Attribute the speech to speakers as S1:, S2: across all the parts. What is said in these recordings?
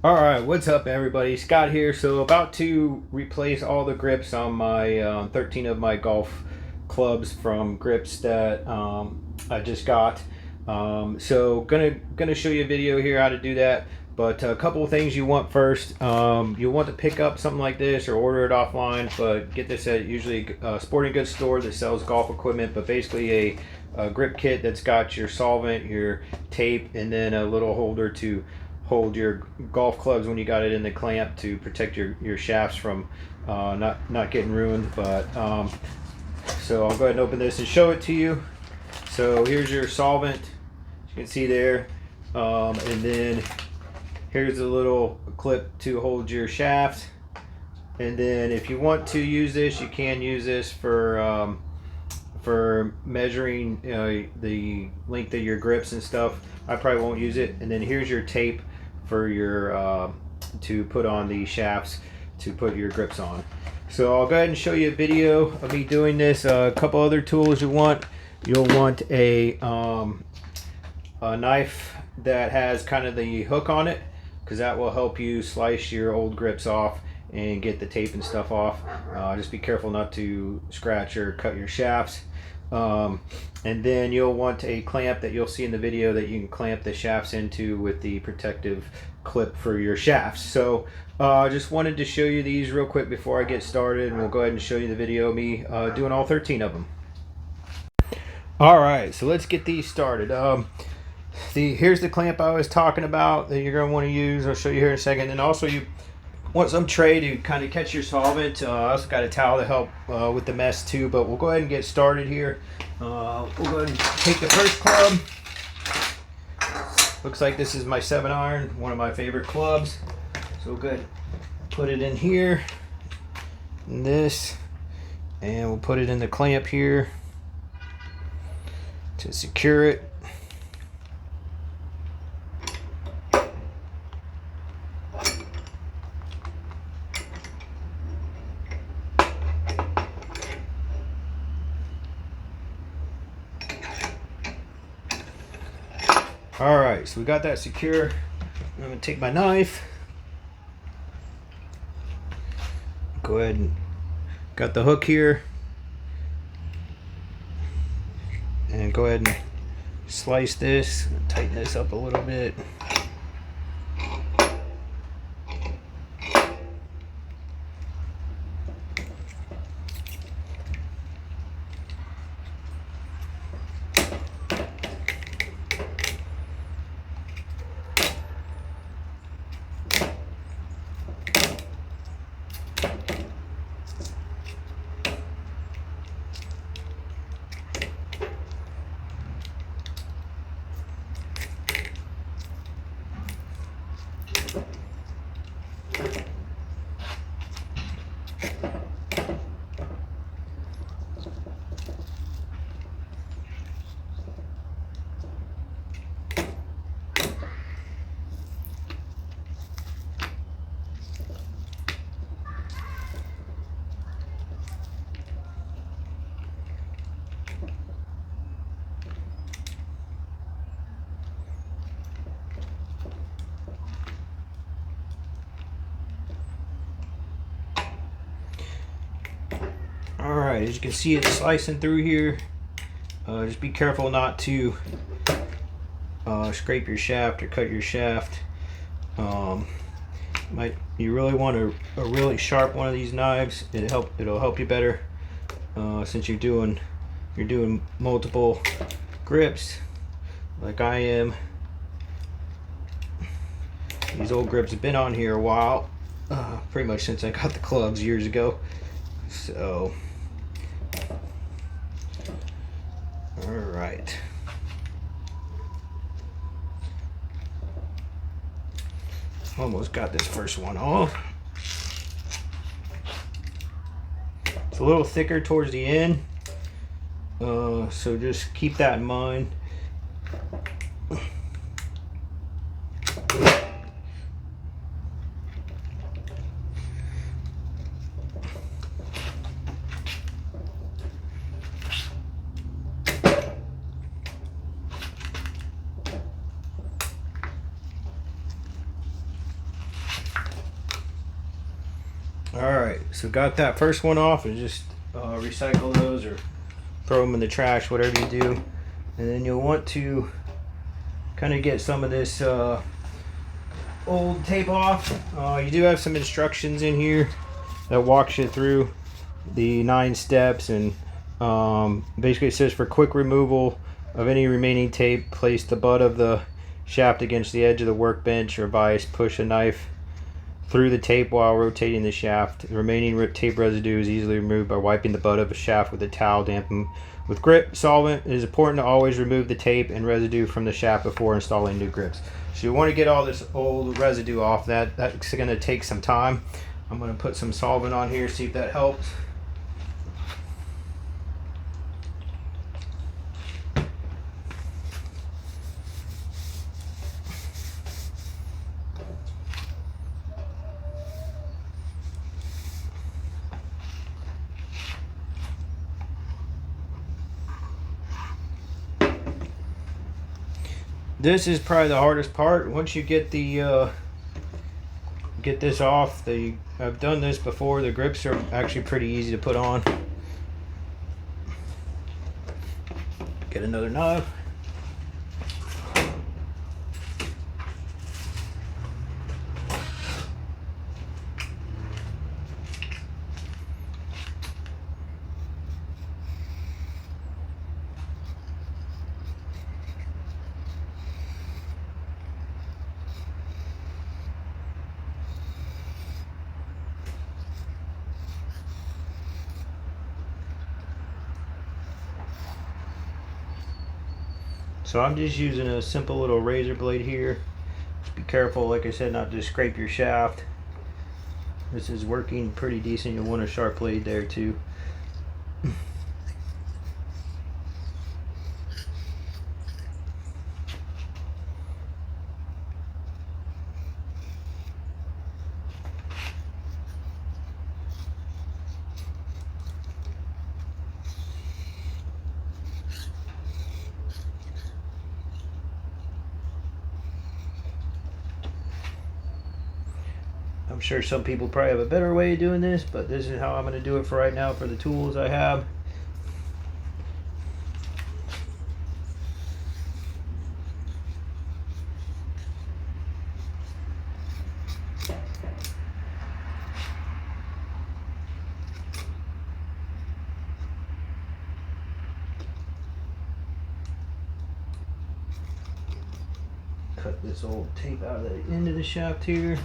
S1: All right, what's up, everybody? Scott here. So, about to replace all the grips on my 13 of my golf clubs from grips that I just got. So, gonna show you a video here how to do that. But a couple of things you want first. You want to pick up something like this or order it offline, but get this at usually a sporting goods store that sells golf equipment. But basically a grip kit that's got your solvent, your tape, and then a little holder to hold your golf clubs when you got it in the clamp to protect your shafts from not getting ruined. But so I'll go ahead and open this and show it to you. So here's your solvent, as you can see there, and then here's a little clip to hold your shaft. And then if you want to use this, you can use this for measuring the length of your grips and stuff. I probably won't use it. And then here's your tape for your to put on the shafts to put your grips on. So I'll go ahead and show you a video of me doing this. A couple other tools you want. You'll want a knife that has kind of the hook on it, because that will help you slice your old grips off and get the tape and stuff off. Just be careful not to scratch or cut your shafts. And then you'll want a clamp that you'll see in the video that you can clamp the shafts into with the protective clip for your shafts. So I just wanted to show you these real quick before I get started, and we'll go ahead and show you the video of me doing all 13 of them. All right, so let's get these started. Here's the clamp I was talking about that you're going to want to use. I'll show you here in a second. And also you want some tray to kind of catch your solvent. I also got a towel to help with the mess too, but we'll go ahead and get started here. We'll go ahead and take the first club. Looks like this is my 7-iron, one of my favorite clubs. So we'll go ahead and put it in here, in this, and we'll put it in the clamp here to secure it. All right, so we got that secure. I'm gonna take my knife. Go ahead and got the hook here. And go ahead and slice this, tighten this up a little bit. Alright, as you can see, it's slicing through here. Just be careful not to scrape your shaft or cut your shaft. You really want a really sharp one of these knives. It'll help you better since you're doing multiple grips like I am. These old grips have been on here a while, pretty much since I got the clubs years ago. So all right. Almost got this first one off. It's a little thicker towards the end, so just keep that in mind. Alright, so got that first one off, and just recycle those or throw them in the trash, whatever you do. And then you'll want to kind of get some of this old tape off. You do have some instructions in here that walks you through the 9 steps, and basically it says for quick removal of any remaining tape, place the butt of the shaft against the edge of the workbench or vise, push a knife through the tape while rotating the shaft. The remaining tape residue is easily removed by wiping the butt of a shaft with a towel dampened with grip solvent. It is important to always remove the tape and residue from the shaft before installing new grips. So you want to get all this old residue off. That's going to take some time. I'm going to put some solvent on here, see if that helps. This is probably the hardest part. Once you get the get this off, I've done this before. The grips are actually pretty easy to put on. Get another knife. So I'm just using a simple little razor blade here. Just be careful, like I said, not to scrape your shaft. This is working pretty decent. You'll want a sharp blade there too. I'm sure some people probably have a better way of doing this, but this is how I'm going to do it for right now for the tools I have. Cut this old tape out of the end of the shaft here.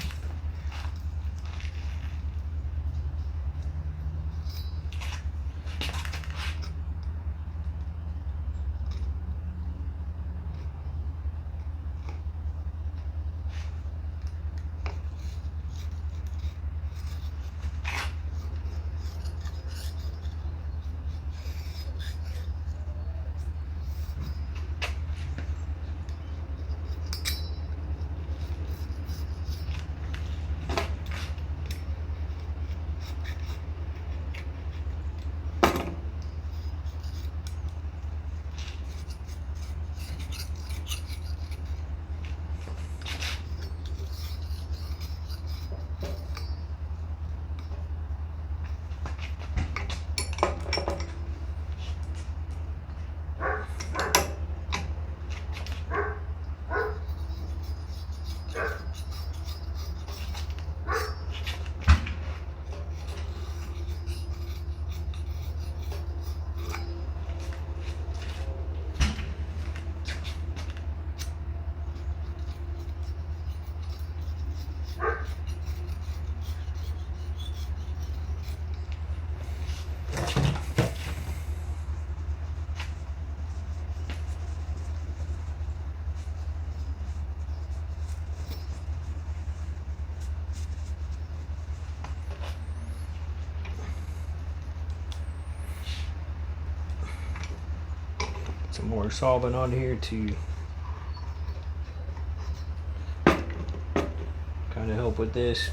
S1: Some more solvent on here to kind of help with this.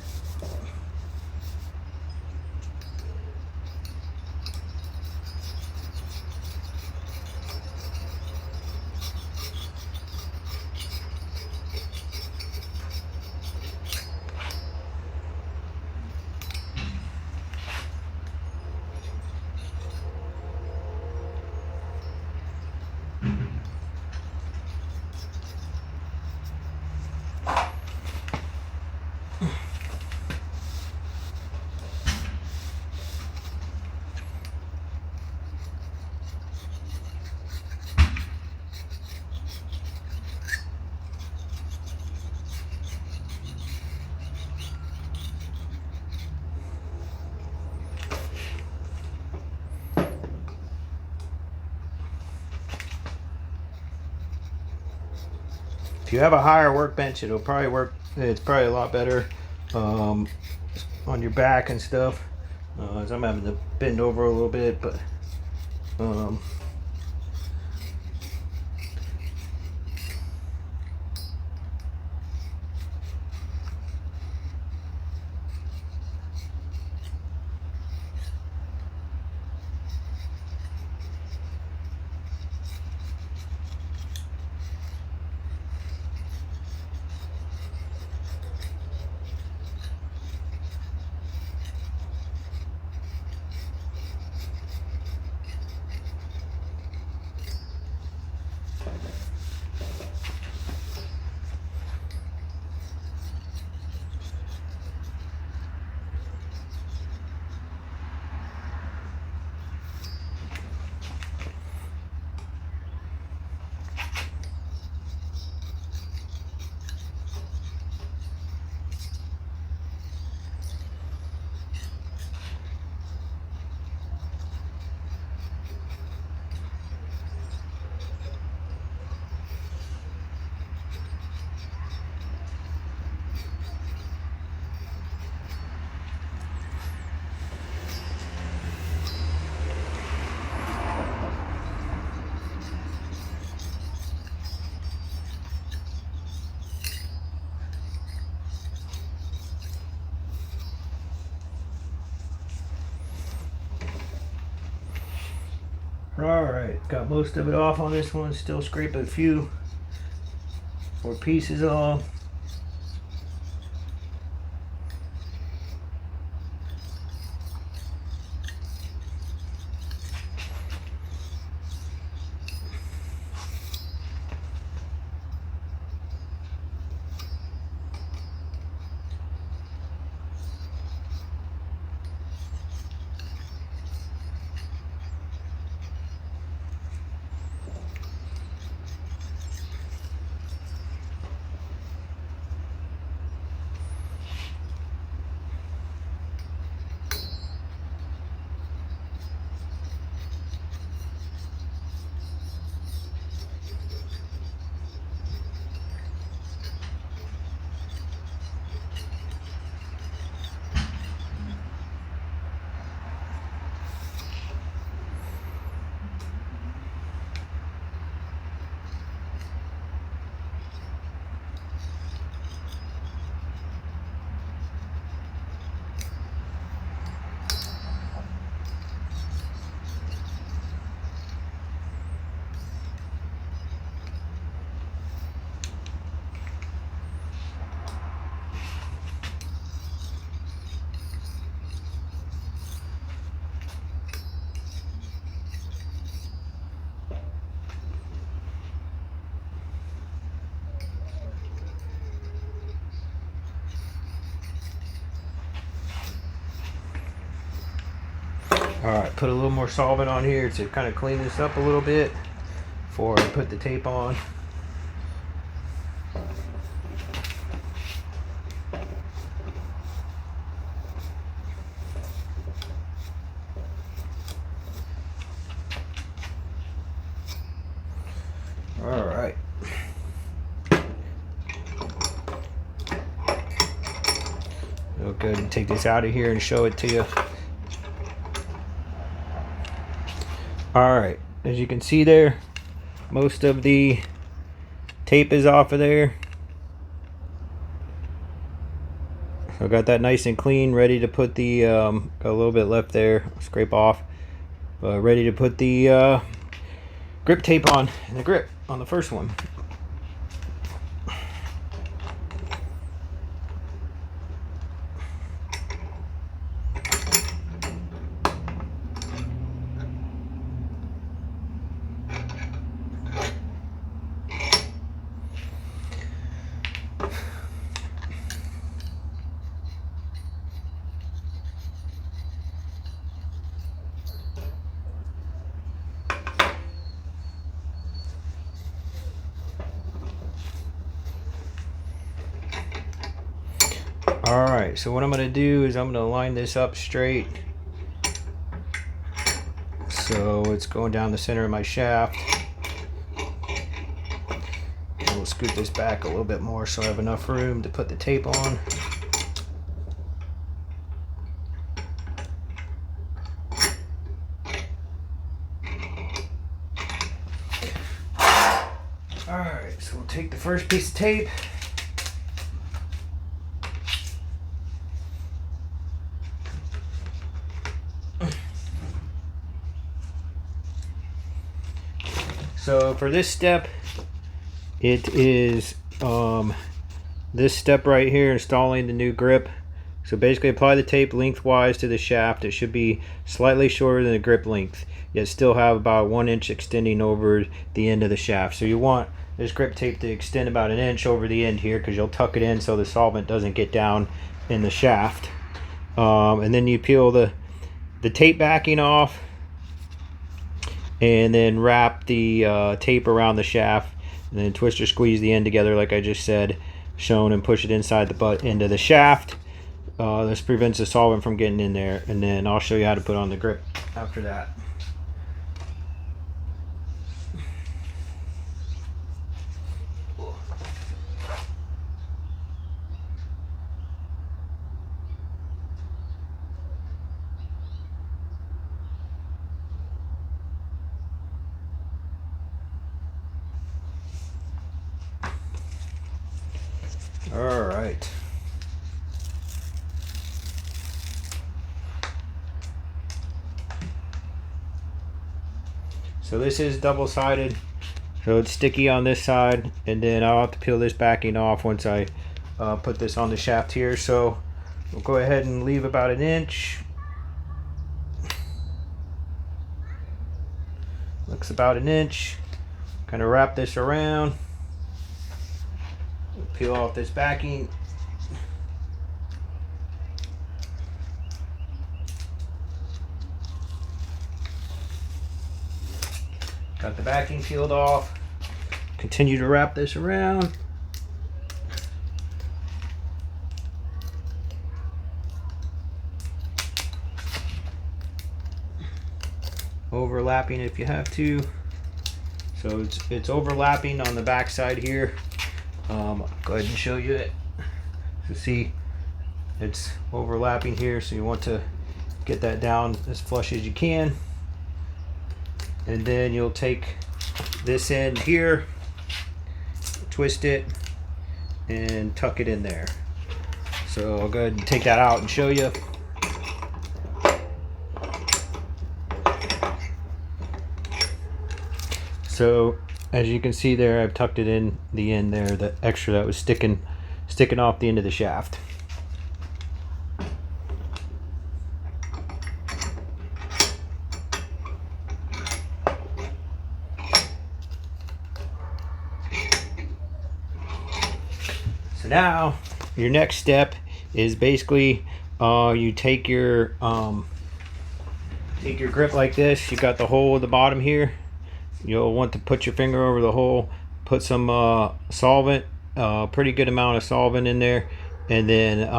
S1: If you have a higher workbench, it'll probably work. It's probably a lot better on your back and stuff. As I'm having to bend over a little bit, but alright, got most of it off on this one. Still scraping a few more pieces off. Alright, put a little more solvent on here to kind of clean this up a little bit before I put the tape on. Alright. I'll go ahead and take this out of here and show it to you. Alright, as you can see there, most of the tape is off of there. So I got that nice and clean, ready to put the, got a little bit left there, I'll scrape off. Ready to put the grip tape on, and the grip on the first one. Alright, so what I'm going to do is I'm going to line this up straight. So it's going down the center of my shaft. We'll scoot this back a little bit more so I have enough room to put the tape on. Alright, so we'll take the first piece of tape. So for this step, it is this step right here, installing the new grip. So basically apply the tape lengthwise to the shaft. It should be slightly shorter than the grip length, yet still have about 1 inch extending over the end of the shaft. So you want this grip tape to extend about 1 inch over the end here, because you'll tuck it in so the solvent doesn't get down in the shaft. And then you peel the tape backing off, and then wrap the tape around the shaft, and then twist or squeeze the end together like I just said shown, and push it inside the butt end of the shaft. This prevents the solvent from getting in there, and then I'll show you how to put on the grip after that. All right. So this is double-sided, so it's sticky on this side, and then I'll have to peel this backing off once I put this on the shaft here. So we'll go ahead and leave about 1 inch. Looks about 1 inch. Kind of wrap this around. Peel off this backing. Got the backing peeled off. Continue to wrap this around. Overlapping if you have to. So it's overlapping on the back side here. I'll go ahead and show you it. So see, it's overlapping here, so you want to get that down as flush as you can. And then you'll take this end here, twist it, and tuck it in there. So I'll go ahead and take that out and show you. So as you can see there, I've tucked it in the end there, the extra that was sticking off the end of the shaft. So now your next step is basically you take your grip like this. You got the hole at the bottom here. You'll want to put your finger over the hole, put some solvent, pretty good amount of solvent in there, and then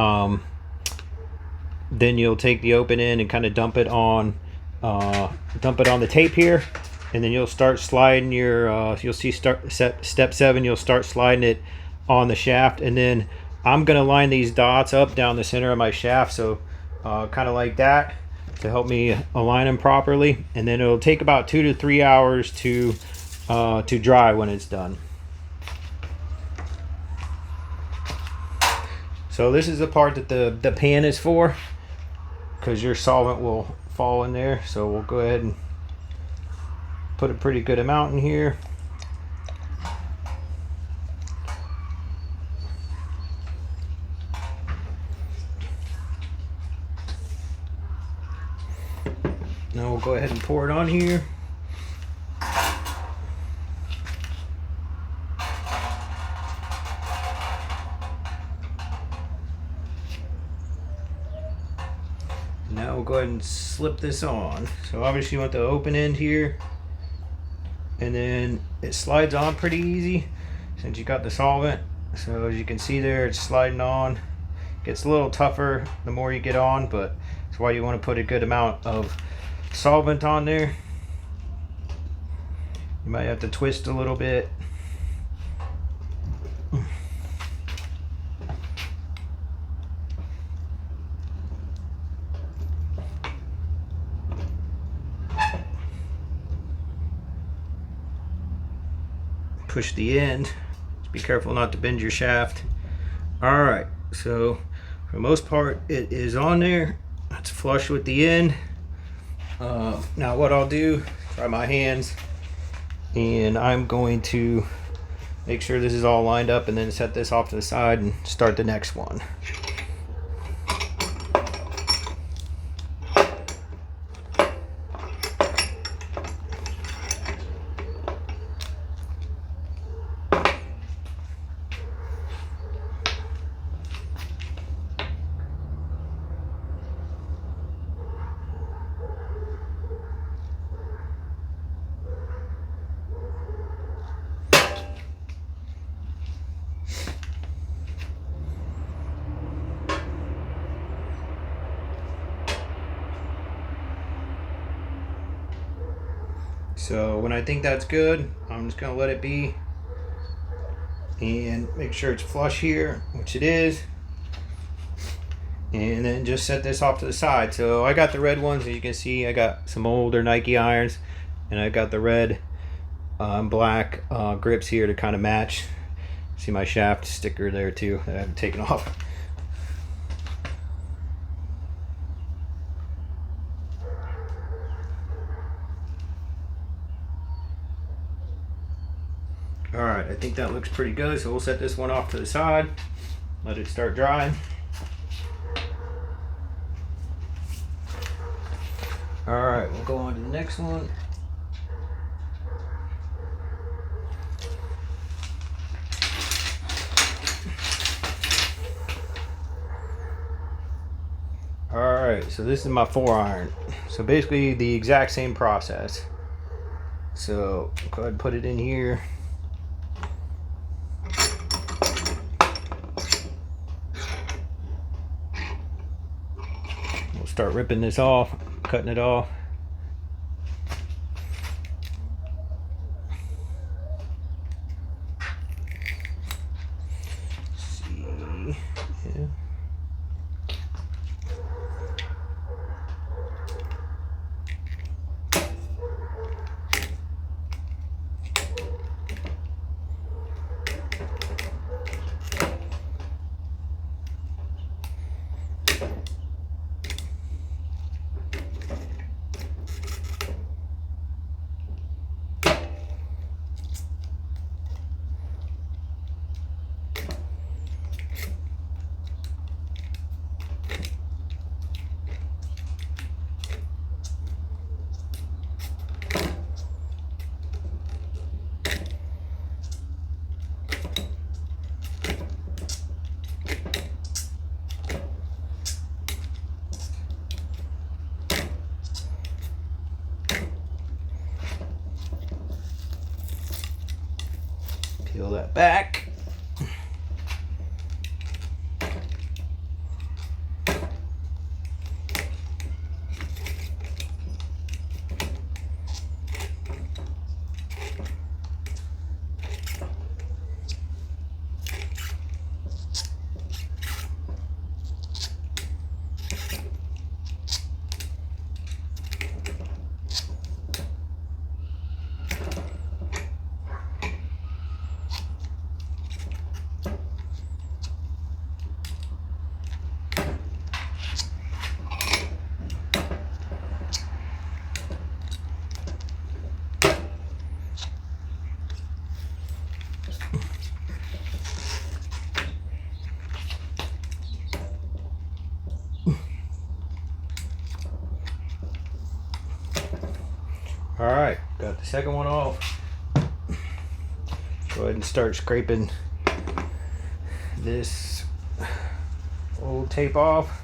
S1: you'll take the open end and kind of dump it on the tape here, and then you'll start sliding your you'll see step 7, you'll start sliding it on the shaft. And then I'm gonna line these dots up down the center of my shaft, so kind of like that, to help me align them properly. And then it'll take about 2 to 3 hours to dry when it's done. So this is the part that the pan is for, because your solvent will fall in there. So we'll go ahead and put a pretty good amount in here. Now we'll go ahead and pour it on here. Now we'll go ahead and slip this on. So obviously you want the open end here, and then it slides on pretty easy since you got the solvent. So as you can see there, it's sliding on. Gets a little tougher the more you get on, but that's why you want to put a good amount of solvent on there. You might have to twist a little bit. push the end. Just be careful not to bend your shaft. All right, so for the most part it is on there. It's flush with the end. Now what I'll do, try my hands, and I'm going to make sure this is all lined up and then set this off to the side and start the next one. So when I think that's good, I'm just gonna let it be and make sure it's flush here, which it is, and then just set this off to the side. So I got the red ones, as you can see. I got some older Nike irons, and I got the red and black grips here to kind of match. See my shaft sticker there too that I haven't taken off. All right, I think that looks pretty good, so we'll set this one off to the side, let it start drying. All right, we'll go on to the next one. All right, so this is my 4-iron. So basically the exact same process. So go ahead and put it in here. We'll start ripping this off, cutting it off. See, yeah. Peel that back. All right, got the second one off. Go ahead and start scraping this old tape off.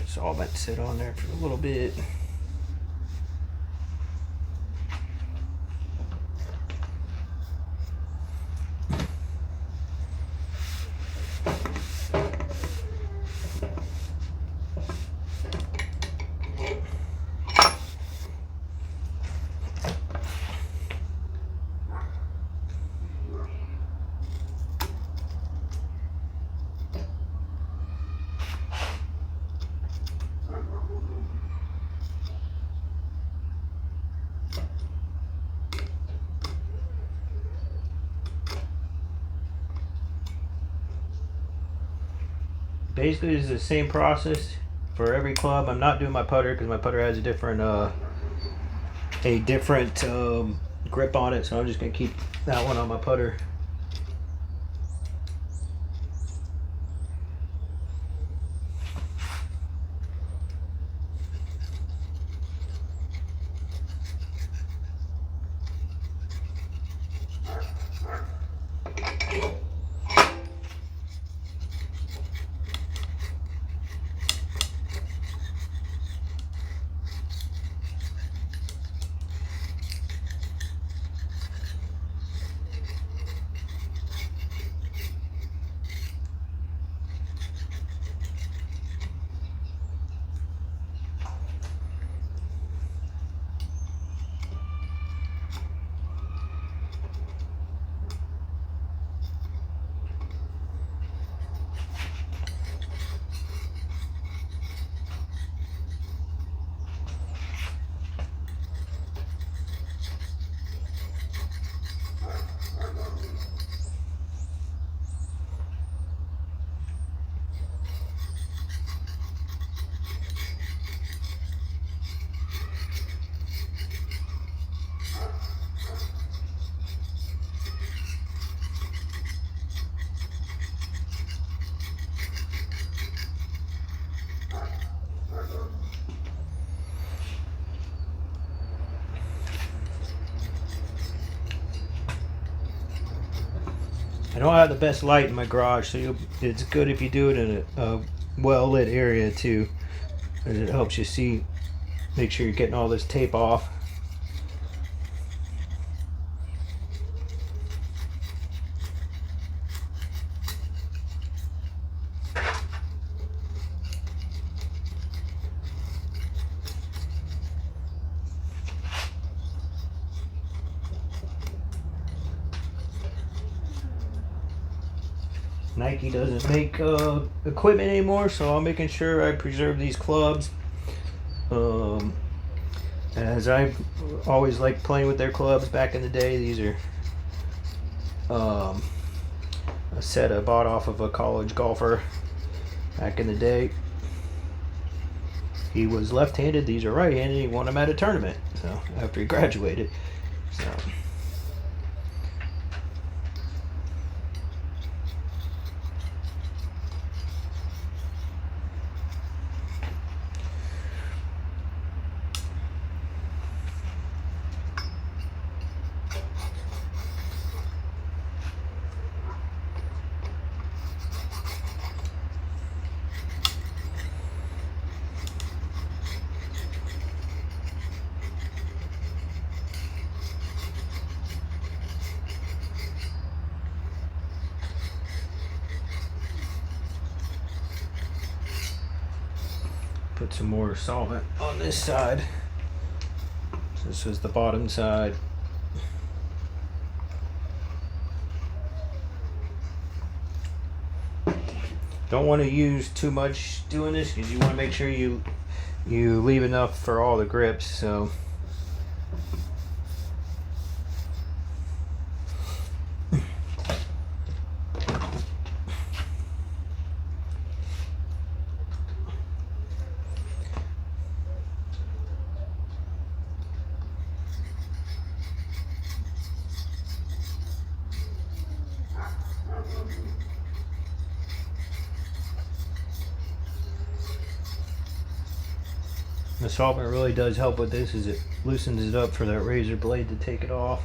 S1: It's all meant to sit on there for a little bit. basically it's the same process for every club. I'm not doing my putter because my putter has a different grip on it, so I'm just gonna keep that one on my putter. I don't have the best light in my garage, so it's good if you do it in a well lit area too, as it helps you see, make sure you're getting all this tape off. Nike doesn't make equipment anymore, so I'm making sure I preserve these clubs. As I always liked playing with their clubs back in the day. These are a set I bought off of a college golfer back in the day. He was left-handed, these are right-handed, he won them at a tournament, so after he graduated. So put some more solvent on this side. So this is the bottom side. Don't want to use too much doing this because you want to make sure you leave enough for all the grips. So the solvent really does help with this, as it loosens it up for that razor blade to take it off.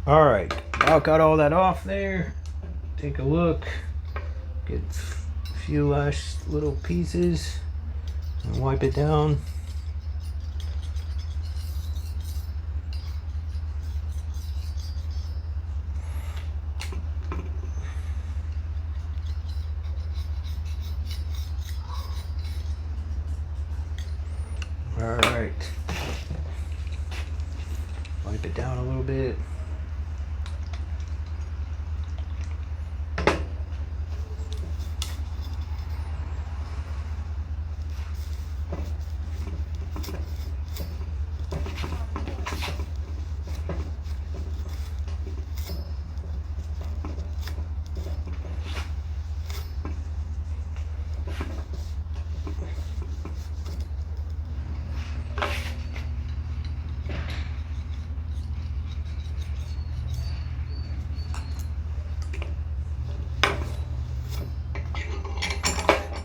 S1: All right, now got all that off there. Take a look. Get a few last little pieces and wipe it down. All right, wipe it down a little bit.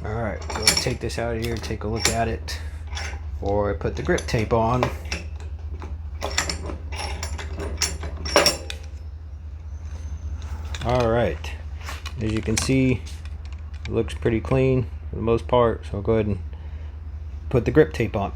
S1: Alright, go ahead and take this out of here, take a look at it, or I put the grip tape on. Alright, as you can see, it looks pretty clean for the most part, so I'll go ahead and put the grip tape on.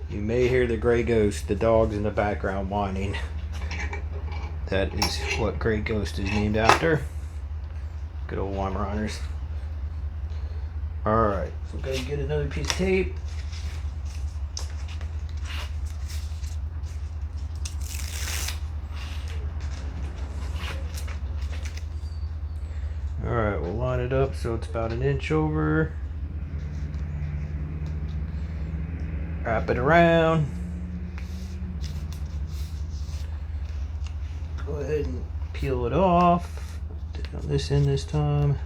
S1: You may hear the gray ghost, the dogs in the background whining. That is what Gray Ghost is named after. Good old Weimaraners. Alright, so go get another piece of tape. Alright, we'll line it up so it's about 1 inch over. Wrap it around. Go ahead and peel it off. Down this end this time.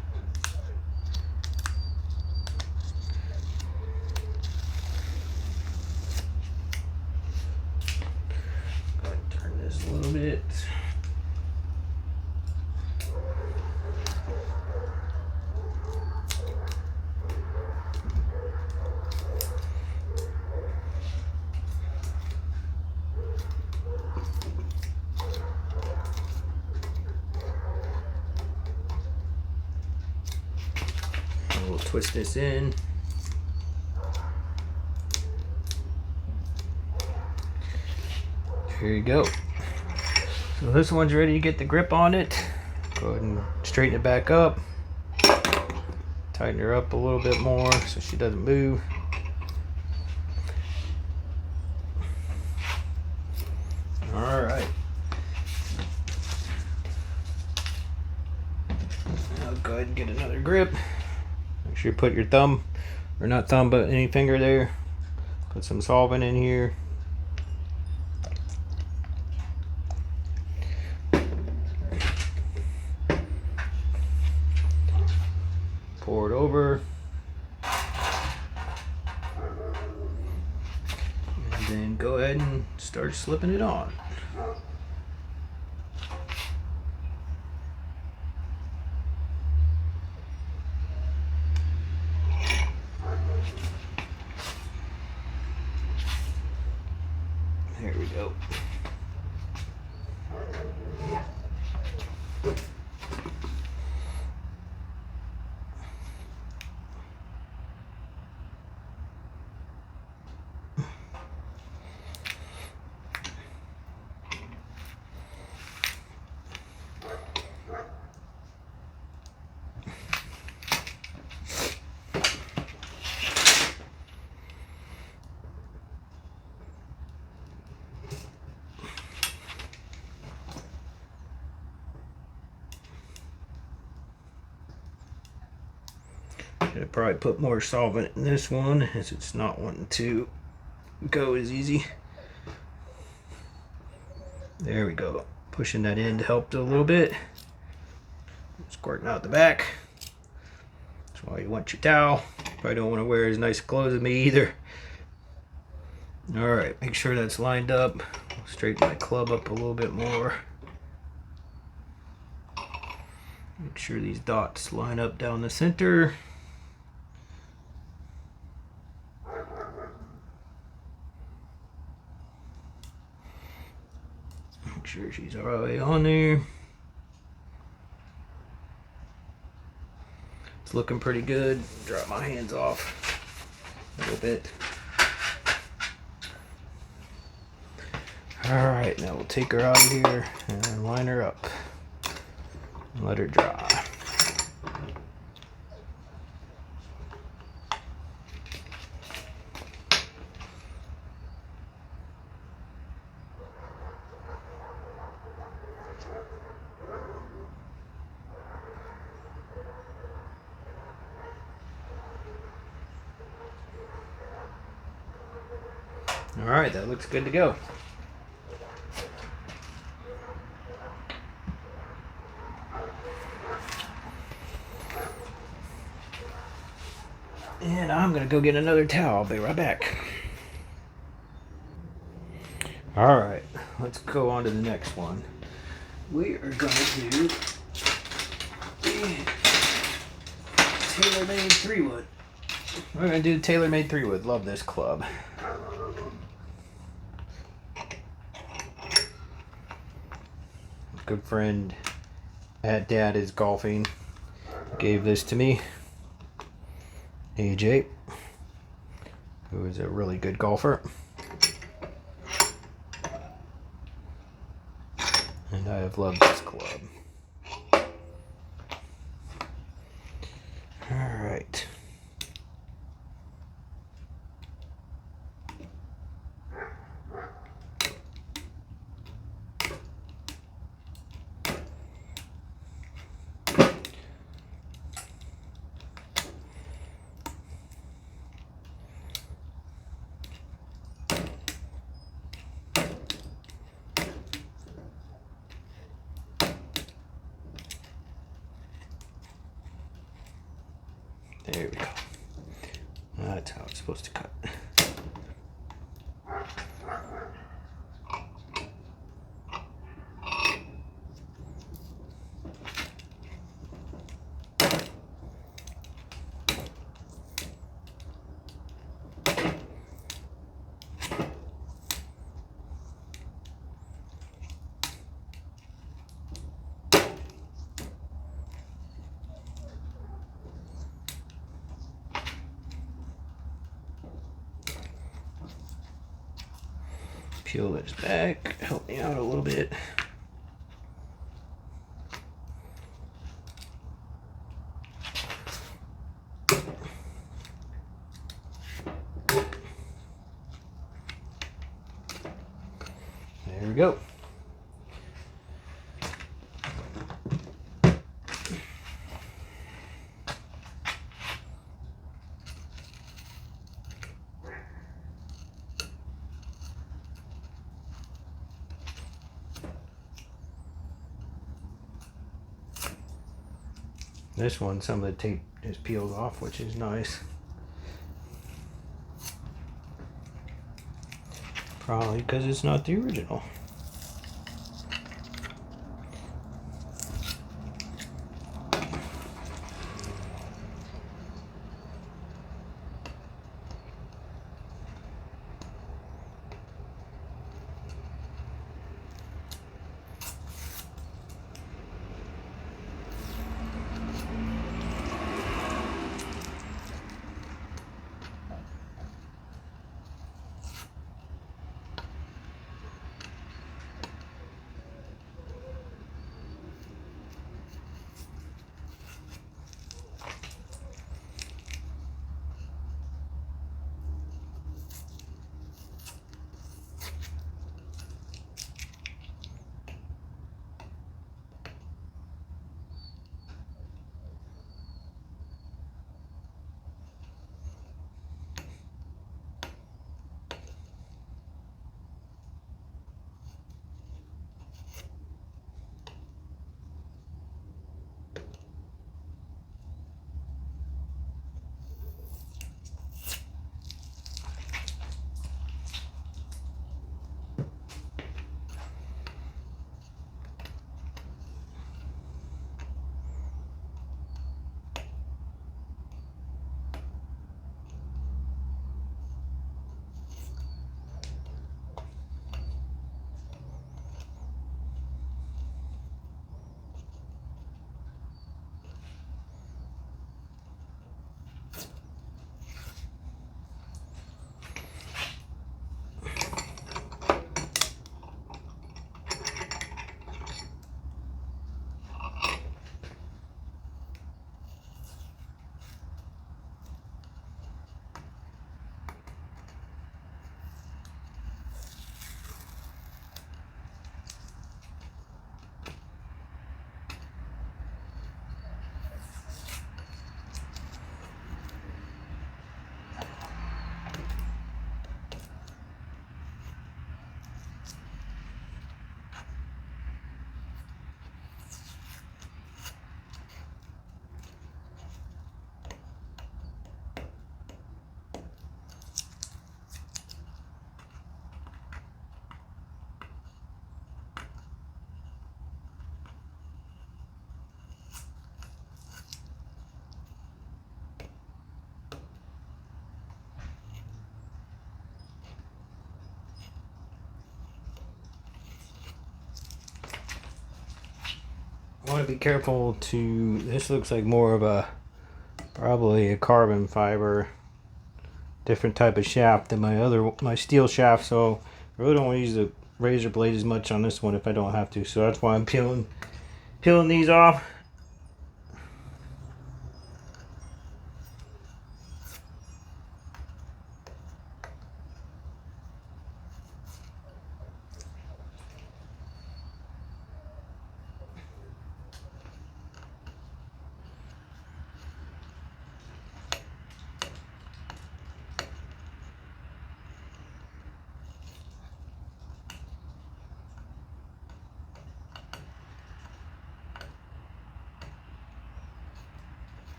S1: Go ahead and turn this a little bit. We'll twist this in. Here you go. So this one's ready to get the grip on it. Go ahead and straighten it back up. Tighten her up a little bit more so she doesn't move. All right. Now go ahead and get another grip. Make sure you put your thumb, or not thumb, but any finger there. Put some solvent in here. Pour it over. And then go ahead and start slipping it on. There we go. Should probably put more solvent in this one as it's not wanting to go as easy. There we go. Pushing that in helped a little bit. Squirting out the back. That's why you want your towel. Probably don't want to wear as nice clothes as me either. Alright, make sure that's lined up. Straighten my club up a little bit more. Make sure these dots line up down the center. Make sure she's all the way on there. It's looking pretty good. Drop my hands off a little bit. Alright, now we'll take her out of here and line her up. And let her dry. Alright, that looks good to go. And I'm going to go get another towel. I'll be right back. Alright, let's go on to the next one. We are going to do the TaylorMade 3-wood. We're going to do the TaylorMade 3-wood. Love this club. Good friend at Dad is Golfing gave this to me. AJ, who is a really good golfer. And I have loved this club. All right. There we go. That's how it's supposed to cut. Peel this back, help me out a little bit. There we go. This one, some of the tape just peels off, which is nice. Probably because it's not the original. want to be careful to, this looks like more of a, probably a carbon fiber, different type of shaft than my steel shaft, so I really don't want to use the razor blade as much on this one if I don't have to, so that's why I'm peeling these off.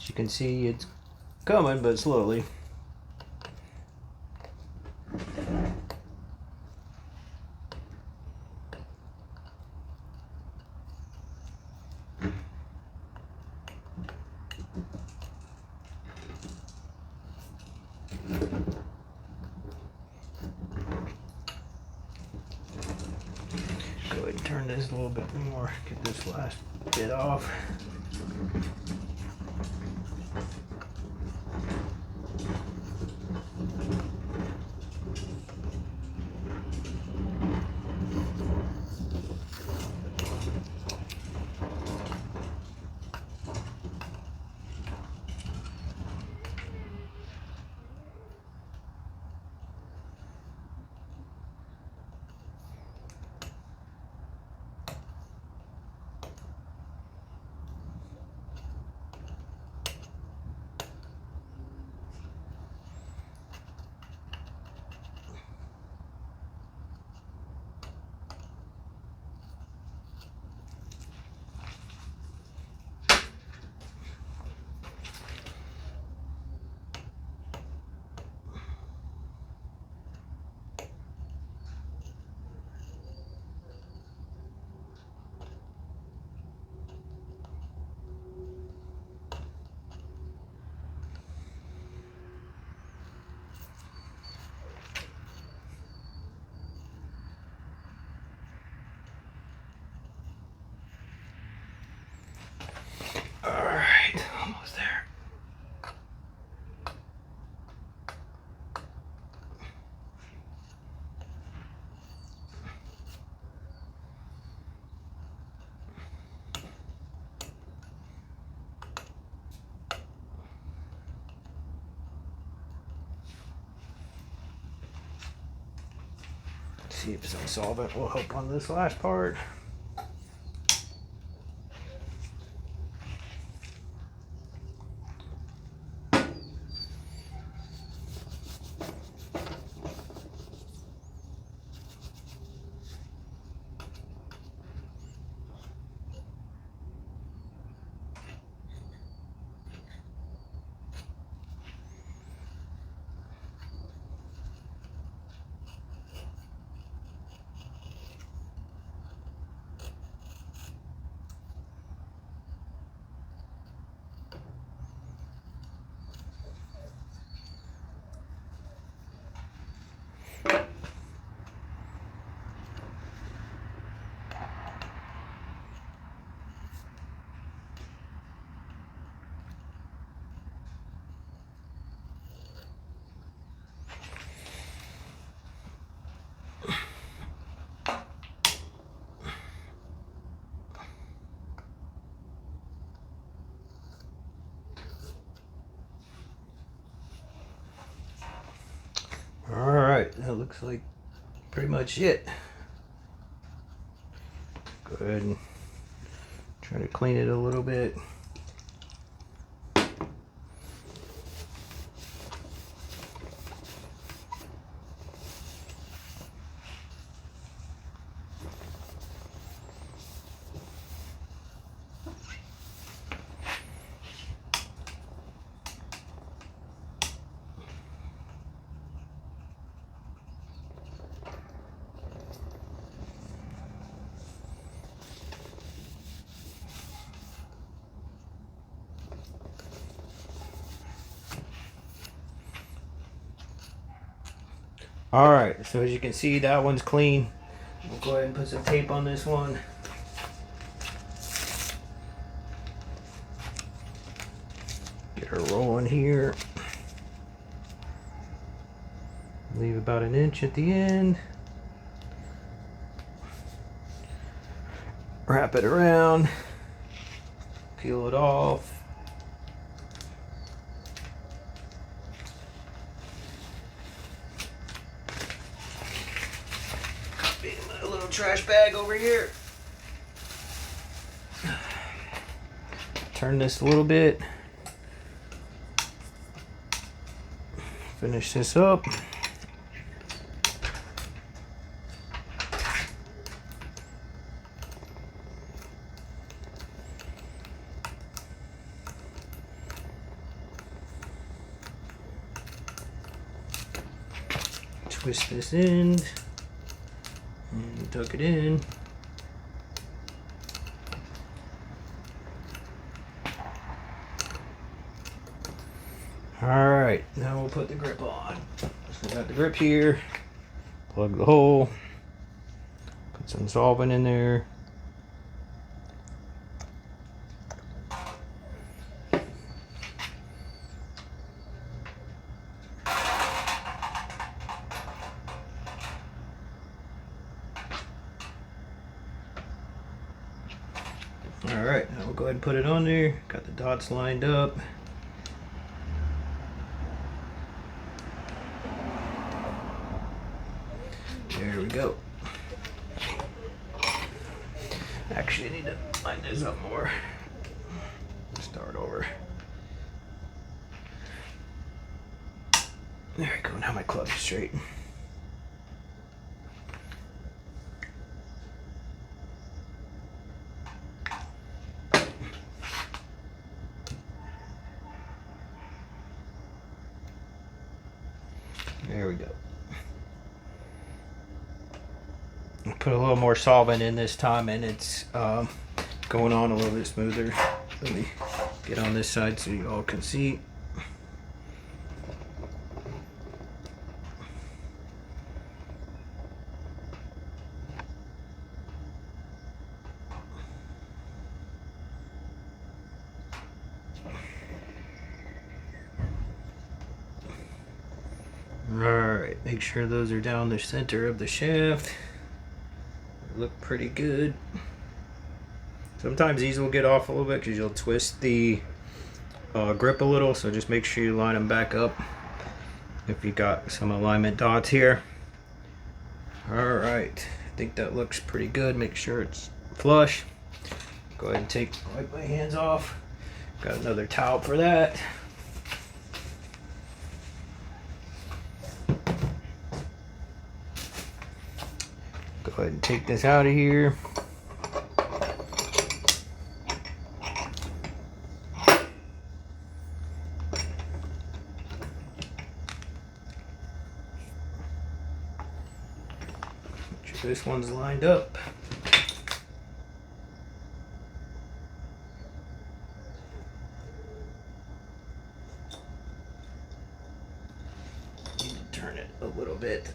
S1: As you can see, it's coming, but slowly. Go ahead and turn this a little bit more, get this last bit off. Alright, almost there. See if some solvent will help on this last part. Alright, that looks like pretty much it. Go ahead and try to clean it a little bit. All right, so as you can see, that one's clean. We'll go ahead and put some tape on this one. Get her rolling here. Leave about an inch at the end. Wrap it around. Peel it off. My little trash bag over here. Turn this a little bit. Finish this up. Twist this end and tuck it in. All right, now we'll put the grip on. So we got the grip here. Plug the hole. Put some solvent in there. All right, now we'll go ahead and put it on there. Got the dots lined up. There we go. Actually, I need to line this up more. Start over. There we go. Now my club is straight. There we go. Put a little more solvent in this time, and it's going on a little bit smoother. Let me get on this side so you all can see. Alright, make sure those are down the center of the shaft. Look pretty good. Sometimes these will get off a little bit because you'll twist the grip a little, so just make sure you line them back up if you got some alignment dots here. Alright, I think that looks pretty good. Make sure it's flush. Go ahead and wipe my hands off. Got another towel for that. Go ahead and take this out of here. Make sure this one's lined up. Need to turn it a little bit.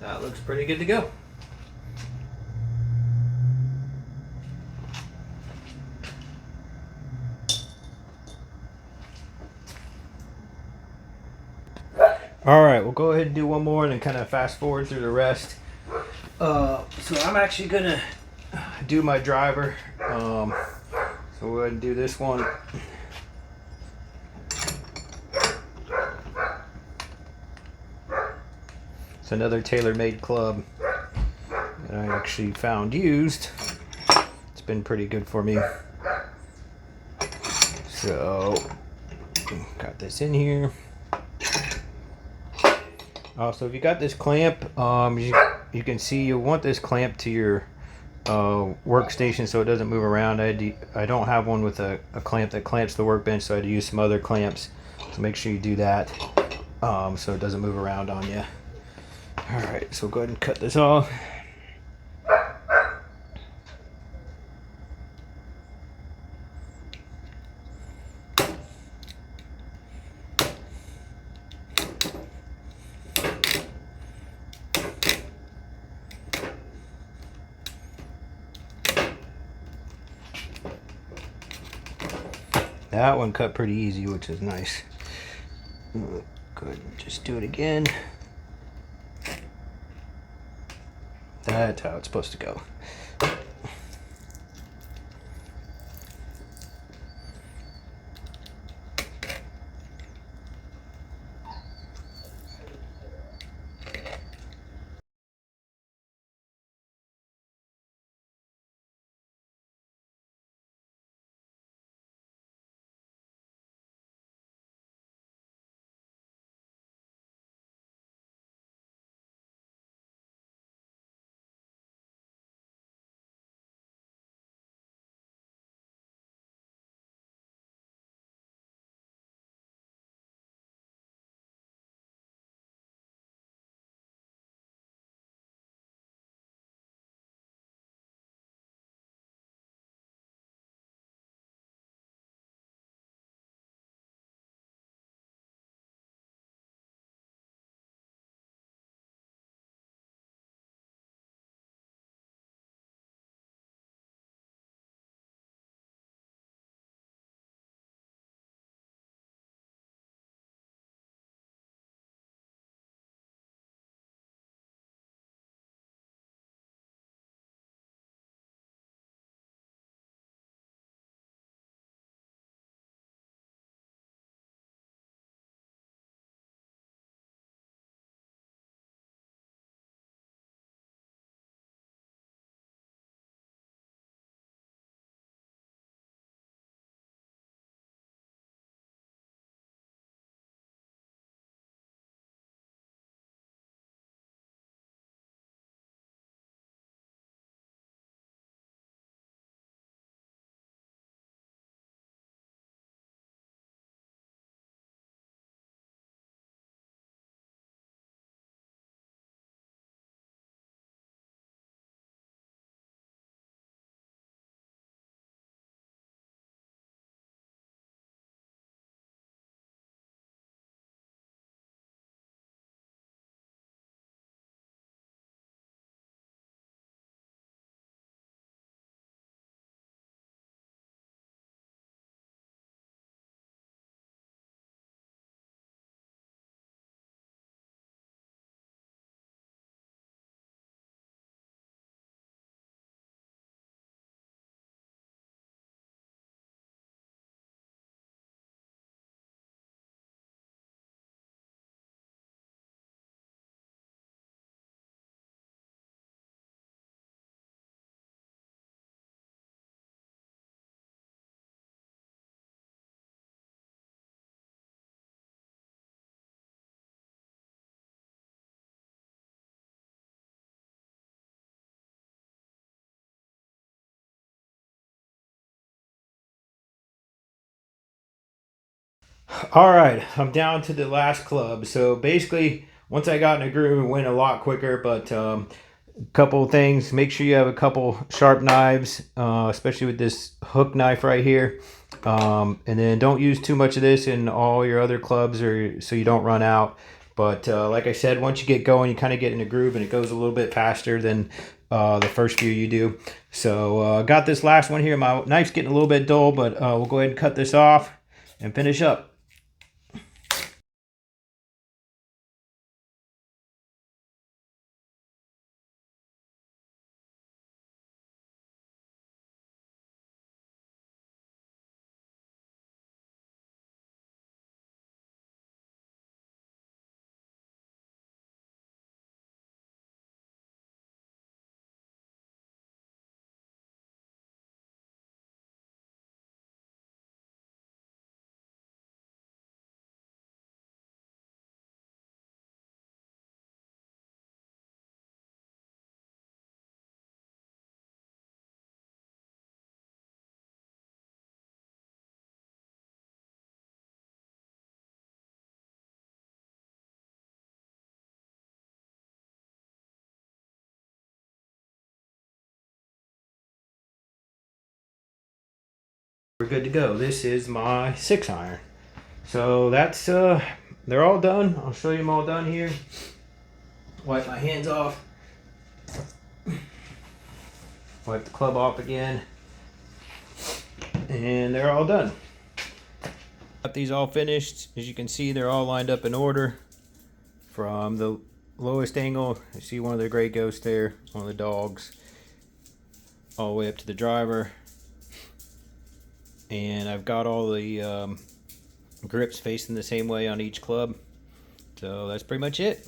S1: That looks pretty good to go. All right, we'll go ahead and do one more and then kind of fast forward through the rest. So I'm actually gonna do my driver. So we'll go ahead and do this one. It's another tailor-made club that I actually found used. It's been pretty good for me. So got this in here. Also, if you got this clamp, you can see you want this clamp to your workstation so it doesn't move around. I don't have one with a clamp that clamps the workbench, so I had to use some other clamps. So make sure you do that so it doesn't move around on you. All right, so go ahead and cut this off. That one cut pretty easy, which is nice. Good, just do it again. That's how it's supposed to go. All right, I'm down to the last club. So basically, once I got in a groove, it went a lot quicker. But couple of things: make sure you have a couple sharp knives, especially with this hook knife right here. And then don't use too much of this in all your other clubs, or so you don't run out. But like I said, once you get going, you kind of get in a groove, and it goes a little bit faster than the first few you do. So got this last one here. My knife's getting a little bit dull, but we'll go ahead and cut this off and finish up. good to go. This is my 6-iron. So that's they're all done. I'll show you them all done here. Wipe my hands off. Wipe the club off again. And they're all done. Got these all finished. As you can see, they're all lined up in order. From the lowest angle, you see one of the gray ghosts there, one of the dogs, all the way up to the driver. And I've got all the grips facing the same way on each club. So that's pretty much it.